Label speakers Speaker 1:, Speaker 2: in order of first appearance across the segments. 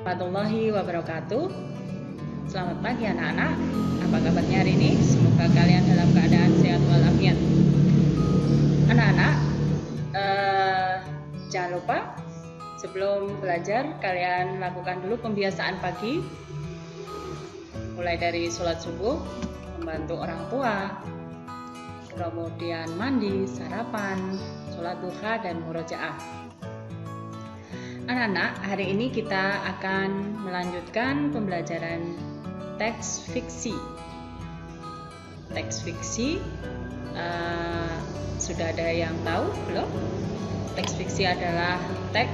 Speaker 1: warahmatullahi wabarakatuh. Selamat pagi anak-anak. Apa kabarnya hari ini? Semoga kalian dalam keadaan sehat walafiat. Anak-anak, jangan lupa sebelum belajar kalian lakukan dulu pembiasaan pagi. Mulai dari sholat subuh, membantu orang tua, kemudian mandi, sarapan, sholat duha, dan murojaah. Anak-anak, hari ini kita akan melanjutkan pembelajaran teks fiksi. Teks fiksi sudah ada yang tahu belum? Teks fiksi adalah teks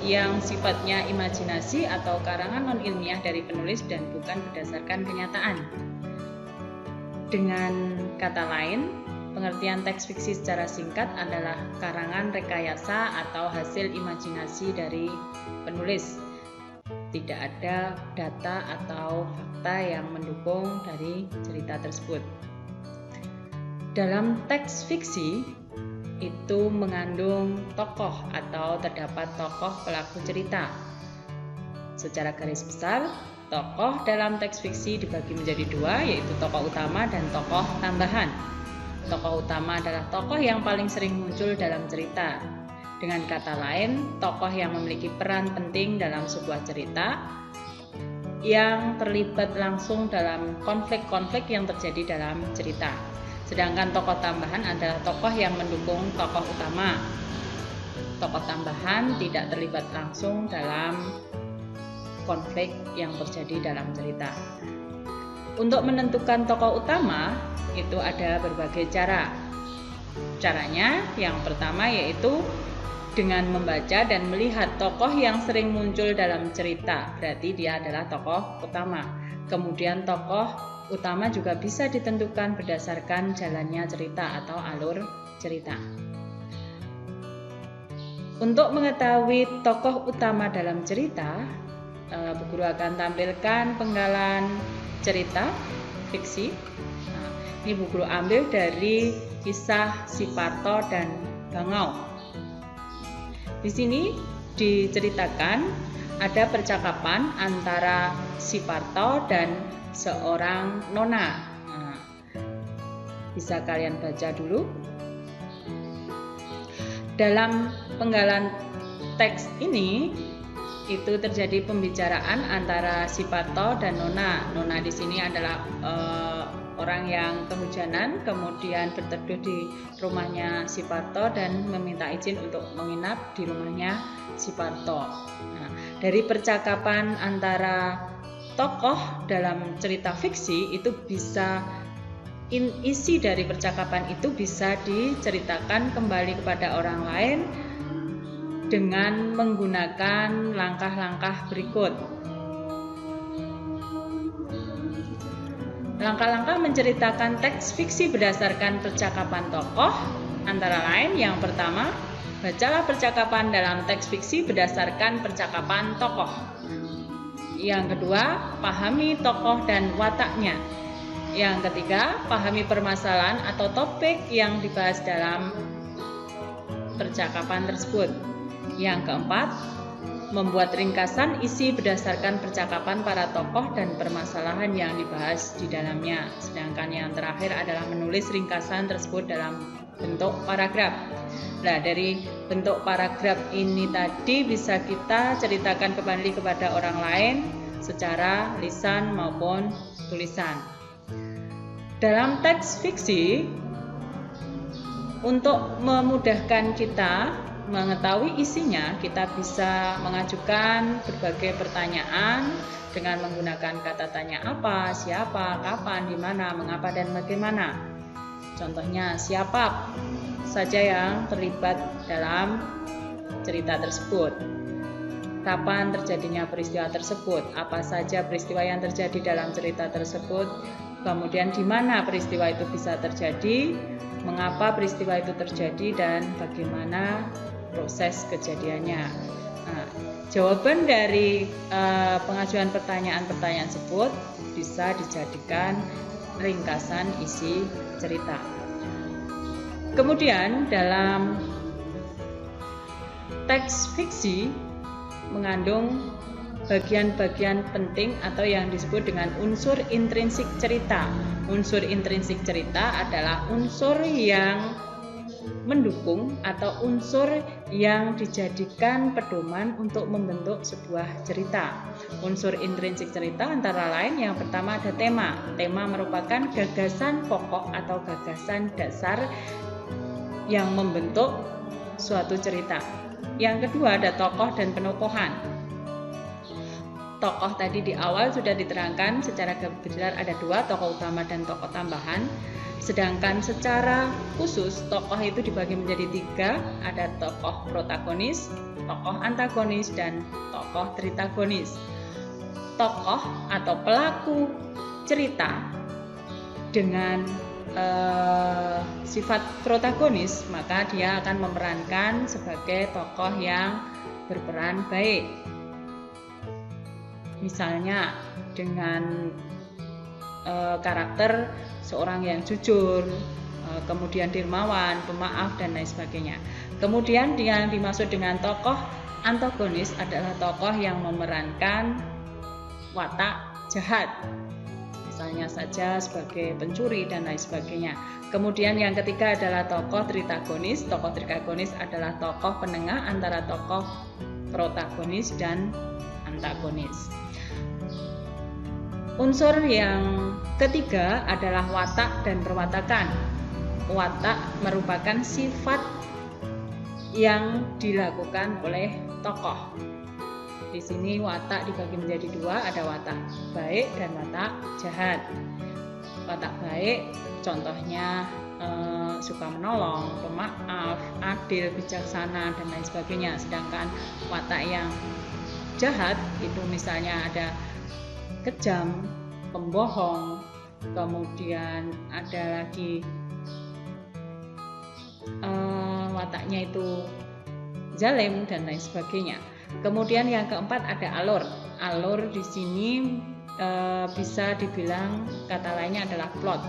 Speaker 1: yang sifatnya imajinasi atau karangan non-ilmiah dari penulis dan bukan berdasarkan kenyataan. Dengan kata lain, pengertian teks fiksi secara singkat adalah karangan rekayasa atau hasil imajinasi dari penulis. Tidak ada data atau fakta yang mendukung dari cerita tersebut. Dalam teks fiksi itu mengandung tokoh atau terdapat tokoh pelaku cerita. Secara garis besar, tokoh dalam teks fiksi dibagi menjadi dua, yaitu tokoh utama dan tokoh tambahan. Tokoh utama adalah tokoh yang paling sering muncul dalam cerita. Dengan kata lain, tokoh yang memiliki peran penting dalam sebuah cerita yang terlibat langsung dalam konflik-konflik yang terjadi dalam cerita. Sedangkan tokoh tambahan adalah tokoh yang mendukung tokoh utama. Tokoh tambahan tidak terlibat langsung dalam konflik yang terjadi dalam cerita. Untuk menentukan tokoh utama, itu ada berbagai cara. Caranya yang pertama yaitu dengan membaca dan melihat tokoh yang sering muncul dalam cerita, berarti dia adalah tokoh utama. Kemudian tokoh utama juga bisa ditentukan berdasarkan jalannya cerita atau alur cerita. Untuk mengetahui tokoh utama dalam cerita, Bu Guru akan tampilkan penggalan cerita fiksi. Ini Bu Guru ambil dari kisah Siparto dan Bangau. Di sini diceritakan ada percakapan antara Siparto dan seorang nona. Bisa kalian baca dulu. Dalam penggalan teks ini itu terjadi pembicaraan antara Siparto dan nona. Nona di sini adalah orang yang kehujanan, kemudian berteduh di rumahnya Siparto dan meminta izin untuk menginap di rumahnya Siparto. Nah, dari percakapan antara tokoh dalam cerita fiksi itu bisa isi dari percakapan itu bisa diceritakan kembali kepada orang lain dengan menggunakan langkah-langkah berikut. Langkah-langkah menceritakan teks fiksi berdasarkan percakapan tokoh antara lain yang pertama, bacalah percakapan dalam teks fiksi berdasarkan percakapan tokoh. Yang kedua, pahami tokoh dan wataknya. Yang ketiga, pahami permasalahan atau topik yang dibahas dalam percakapan tersebut. Yang keempat, membuat ringkasan isi berdasarkan percakapan para tokoh dan permasalahan yang dibahas di dalamnya. Sedangkan yang terakhir adalah menulis ringkasan tersebut dalam bentuk paragraf. Nah, dari bentuk paragraf ini tadi bisa kita ceritakan kembali kepada orang lain secara lisan maupun tulisan. Dalam teks fiksi, untuk memudahkan kita mengetahui isinya, kita bisa mengajukan berbagai pertanyaan dengan menggunakan kata tanya apa, siapa, kapan, di mana, mengapa, dan bagaimana. Contohnya, siapa saja yang terlibat dalam cerita tersebut, kapan terjadinya peristiwa tersebut, apa saja peristiwa yang terjadi dalam cerita tersebut, kemudian di mana peristiwa itu bisa terjadi, mengapa peristiwa itu terjadi, dan bagaimana proses kejadiannya. Nah, jawaban dari pengajuan pertanyaan-pertanyaan tersebut bisa dijadikan ringkasan isi cerita. Kemudian dalam teks fiksi mengandung bagian-bagian penting atau yang disebut dengan unsur intrinsik cerita. Unsur intrinsik cerita adalah unsur yang mendukung atau unsur yang dijadikan pedoman untuk membentuk sebuah cerita. Unsur intrinsik cerita antara lain yang pertama ada tema. Tema merupakan gagasan pokok atau gagasan dasar yang membentuk suatu cerita. Yang kedua ada tokoh dan penokohan. Tokoh tadi di awal sudah diterangkan secara garis besar ada dua, tokoh utama dan tokoh tambahan. Sedangkan secara khusus tokoh itu dibagi menjadi tiga, ada tokoh protagonis, tokoh antagonis, dan tokoh tritagonis. Tokoh atau pelaku cerita dengan sifat protagonis, maka dia akan memerankan sebagai tokoh yang berperan baik. Misalnya dengan karakter seorang yang jujur, kemudian dermawan, pemaaf, dan lain sebagainya. Kemudian yang dimaksud dengan tokoh antagonis adalah tokoh yang memerankan watak jahat, misalnya saja sebagai pencuri dan lain sebagainya. Kemudian yang ketiga adalah tokoh tritagonis. Tokoh tritagonis adalah tokoh penengah antara tokoh protagonis dan antagonis. Unsur yang ketiga adalah watak dan perwatakan. Watak merupakan sifat yang dilakukan oleh tokoh. Di sini watak dibagi menjadi dua, ada watak baik dan watak jahat. Watak baik contohnya suka menolong, pemaaf, adil, bijaksana, dan lain sebagainya. Sedangkan watak yang jahat itu misalnya ada kejam, pembohong, kemudian ada lagi wataknya itu zalim dan lain sebagainya. Kemudian yang keempat ada alur. Alur di sini bisa dibilang kata lainnya adalah plot.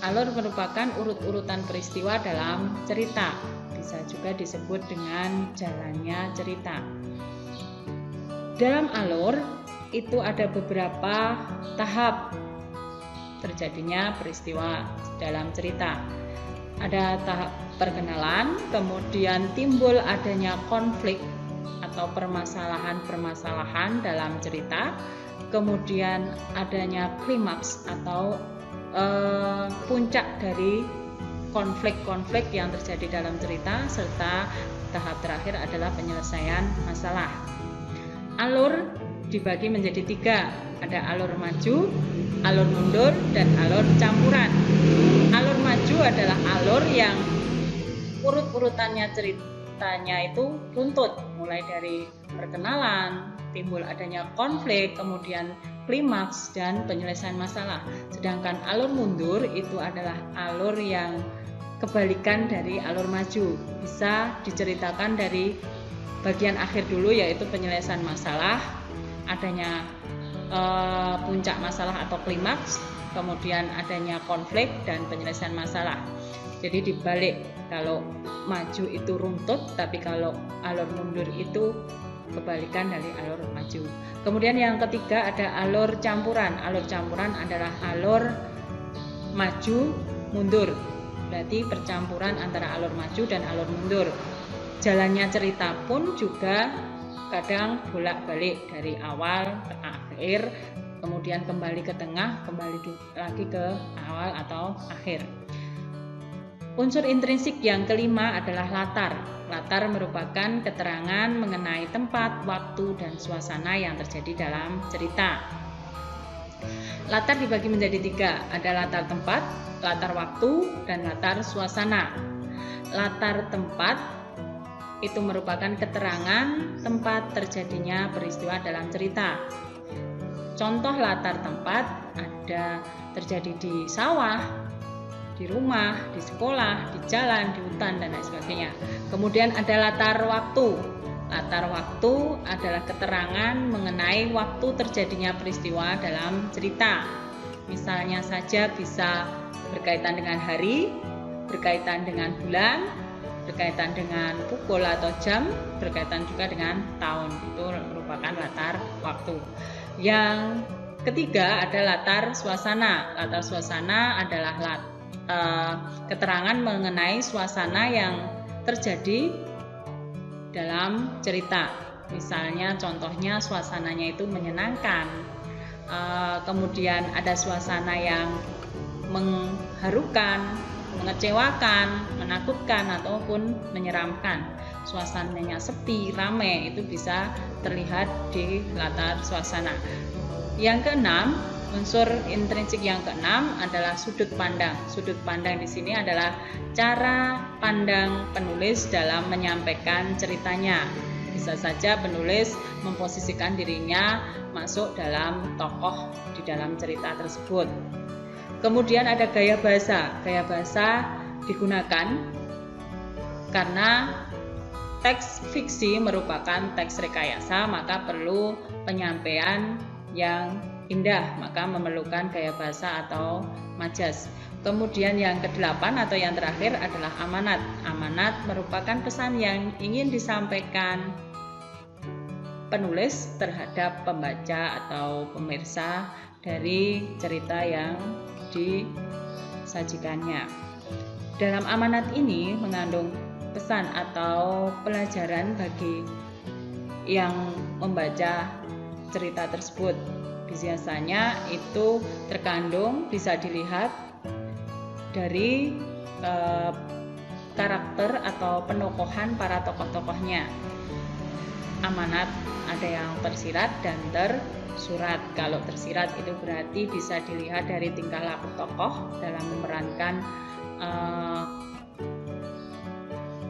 Speaker 1: Alur merupakan urut-urutan peristiwa dalam cerita. Bisa juga disebut dengan jalannya cerita. Dalam alur itu ada beberapa tahap terjadinya peristiwa dalam cerita. Ada tahap perkenalan, kemudian timbul adanya konflik atau permasalahan-permasalahan dalam cerita, kemudian adanya klimaks atau puncak dari konflik-konflik yang terjadi dalam cerita, serta tahap terakhir adalah penyelesaian masalah. Alur dibagi menjadi tiga, ada alur maju, alur mundur, dan alur campuran. Alur maju adalah alur yang urut-urutannya ceritanya itu runtut, mulai dari perkenalan, timbul adanya konflik, kemudian klimaks, dan penyelesaian masalah. Sedangkan alur mundur itu adalah alur yang kebalikan dari alur maju. Bisa diceritakan dari bagian akhir dulu, yaitu penyelesaian masalah, adanya puncak masalah atau klimaks, kemudian adanya konflik dan penyelesaian masalah. Jadi dibalik, kalau maju itu runtut, tapi kalau alur mundur itu kebalikan dari alur maju. Kemudian yang ketiga ada alur campuran. Alur campuran adalah alur maju mundur, berarti percampuran antara alur maju dan alur mundur. Jalannya cerita pun juga kadang bolak-balik dari awal ke akhir, kemudian kembali ke tengah, kembali lagi ke awal atau akhir. Unsur intrinsik yang kelima adalah latar. Latar merupakan keterangan mengenai tempat, waktu, dan suasana yang terjadi dalam cerita. Latar dibagi menjadi tiga, ada latar tempat, latar waktu, dan latar suasana. Latar tempat itu merupakan keterangan tempat terjadinya peristiwa dalam cerita. Contoh latar tempat ada terjadi di sawah, di rumah, di sekolah, di jalan, di hutan, dan lain sebagainya. Kemudian ada latar waktu. Latar waktu adalah keterangan mengenai waktu terjadinya peristiwa dalam cerita. Misalnya saja bisa berkaitan dengan hari, berkaitan dengan bulan, berkaitan dengan pukul atau jam, berkaitan juga dengan tahun. Itu merupakan latar waktu. Yang ketiga ada latar suasana. Latar suasana adalah keterangan mengenai suasana yang terjadi dalam cerita. Misalnya contohnya suasananya itu menyenangkan, kemudian ada suasana yang mengharukan, mengecewakan, menakutkan ataupun menyeramkan. Suasananya sepi, ramai, itu bisa terlihat di latar suasana. Yang keenam, unsur intrinsik yang keenam adalah sudut pandang. Sudut pandang di sini adalah cara pandang penulis dalam menyampaikan ceritanya. Bisa saja penulis memposisikan dirinya masuk dalam tokoh di dalam cerita tersebut. Kemudian ada gaya bahasa. Gaya bahasa digunakan karena teks fiksi merupakan teks rekayasa, maka perlu penyampaian yang indah, maka memerlukan gaya bahasa atau majas. Kemudian yang kedelapan atau yang terakhir adalah amanat. Amanat merupakan pesan yang ingin disampaikan penulis terhadap pembaca atau pemirsa dari cerita yang disajikannya. Dalam amanat ini mengandung pesan atau pelajaran bagi yang membaca cerita tersebut. Biasanya itu terkandung, bisa dilihat dari karakter atau penokohan para tokoh-tokohnya. Amanat ada yang tersirat dan tersurat. Kalau tersirat itu berarti bisa dilihat dari tingkah laku tokoh dalam memerankan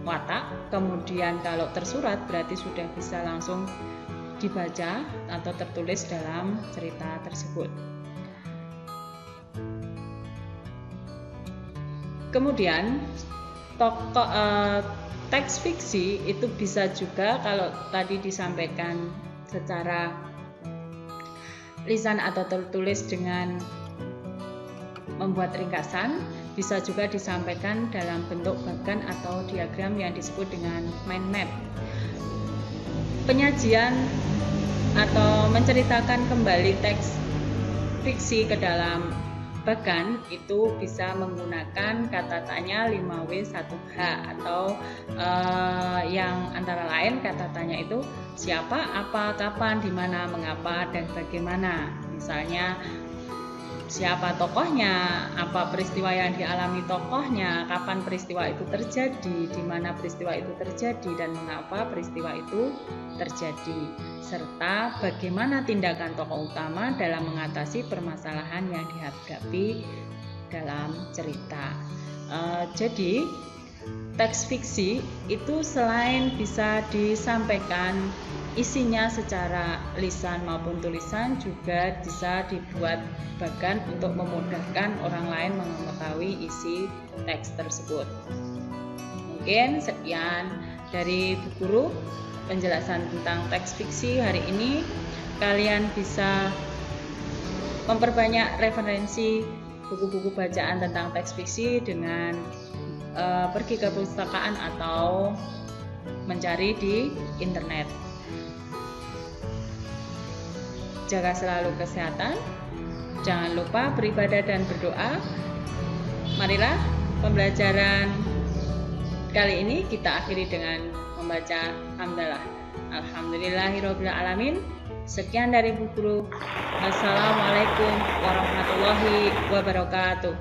Speaker 1: watak. Kemudian kalau tersurat berarti sudah bisa langsung dibaca atau tertulis dalam cerita tersebut. Kemudian teks fiksi itu bisa juga, kalau tadi disampaikan secara lisan atau tertulis dengan membuat ringkasan, bisa juga disampaikan dalam bentuk bagan atau diagram yang disebut dengan mind map. Penyajian atau menceritakan kembali teks fiksi ke dalam bagan itu bisa menggunakan kata tanya 5W1H atau yang antara lain kata tanya itu siapa, apa, kapan, di mana, mengapa, dan bagaimana. Misalnya siapa tokohnya, apa peristiwa yang dialami tokohnya, kapan peristiwa itu terjadi, di mana peristiwa itu terjadi, dan mengapa peristiwa itu terjadi, serta bagaimana tindakan tokoh utama dalam mengatasi permasalahan yang dihadapi dalam cerita. Jadi teks fiksi itu selain bisa disampaikan isinya secara lisan maupun tulisan, juga bisa dibuat bagan untuk memudahkan orang lain mengetahui isi teks tersebut. Mungkin sekian dari Bu Guru penjelasan tentang teks fiksi hari ini. Kalian bisa memperbanyak referensi buku-buku bacaan tentang teks fiksi dengan pergi ke perpustakaan atau mencari di internet. Jaga selalu kesehatan, jangan lupa beribadah dan berdoa. Marilah pembelajaran kali ini kita akhiri dengan membaca hamdalah. Alhamdulillahirabbil alamin. Sekian dari Bu Guru. Wassalamualaikum warahmatullahi wabarakatuh.